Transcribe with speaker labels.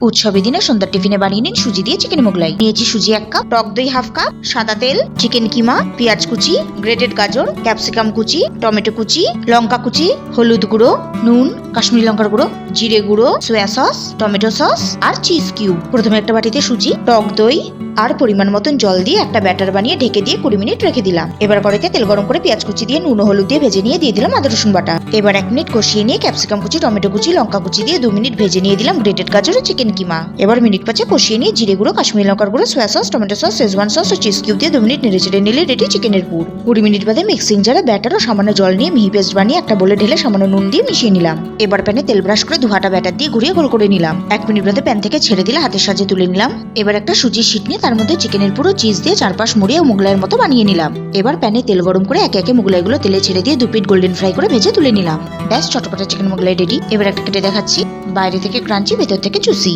Speaker 1: উৎসবের দিনে সন্ধ্যার টিফিনে বানিয়ে নিন সুজি দিয়ে চিকেন মোগলাই। নিয়েছি সুজি 1 কাপ, টক দই 1/2 কাপ, সাদা তেল, চিকেন কিমা, পেঁয়াজ কুচি, গ্রেটেড গাজর, ক্যাপসিকাম কুচি, টমেটো কুচি, লঙ্কা কুচি, হলুদ গুঁড়ো, নুন, কাশ্মীরি লঙ্কার গুঁড়ো, জিরে গুঁড়ো, সোয়া সস, টমেটো সস আর চিজ কিউব। প্রথমে একটা বাটিতে সুজি, টক দই আর পরিমাণ মতন জল দিয়ে একটা ব্যাটার বানিয়ে ঢেকে দিয়ে 20 মিনিট রেখে দিলাম। এবার কড়াইতে তেল গরম করে পেঁয়াজ কুচি দিয়ে নুন ও হলুদ দিয়ে ভেজে নিয়ে দিয়ে দিলাম আদা রসুন বাটা। এবার 1 মিনিট কষিয়ে নিয়ে ক্যাপসিকাম কুচি, টমেটো কুচি, লঙ্কা কুচি দিয়ে 2 মিনিট ভেজে নিয়ে দিলাম গ্রেটেড গাজর ও চিকেন কিমা। এবার মিনিট 5 কষিয়ে নিয়ে জিরে গুঁড়ো, কাশ্মীরি লঙ্কার গুঁড়ো, soya sauce, tomato sauce, Schezwan sauce ও চিজ কিউব দিয়ে 2 মিনিট নেড়ে চেড়ে নিলে রেডি চিকেনের পুর। 20 মিনিট বাদে মিক্সিং জারে ব্যাটার ও সামান্য জল নিয়ে মিহি পেস্ট বানিয়ে একটা বলে ঢেলে সামান্য নুন দিয়ে মিশিয়ে নিলাম। এবার প্যানে তেল ব্রাশ করে 2 হাঁটা ব্যাটার দিয়ে ঘুরিয়ে গোল করে নিলাম। 1 মিনিট বাদে প্যান থেকে ছেড়ে দিলে হাতের সাহায্যে তুলে নিলাম। এবার একটা সুজির শীট নিয়ে তার মধ্যে চিকেনের পুরো চিজ দিয়ে চারপাশ মুড়িয়ে মোগলাইয়ের মতো বানিয়ে নিলাম। এবার প্যানে তেল গরম করে একে একে মোগলাইগুলো তেলে ছেড়ে দিয়ে 2 পিঠ গোল্ডেন ফ্রাই করে ভেজে তুলে নিলাম। ব্যাস, চটপটা চিকেন মোগলাই রেডি। এবার একটা কেটে দেখাচ্ছি, বাইরে থেকে ক্রাঞ্চি, ভেতর থেকে জুসি।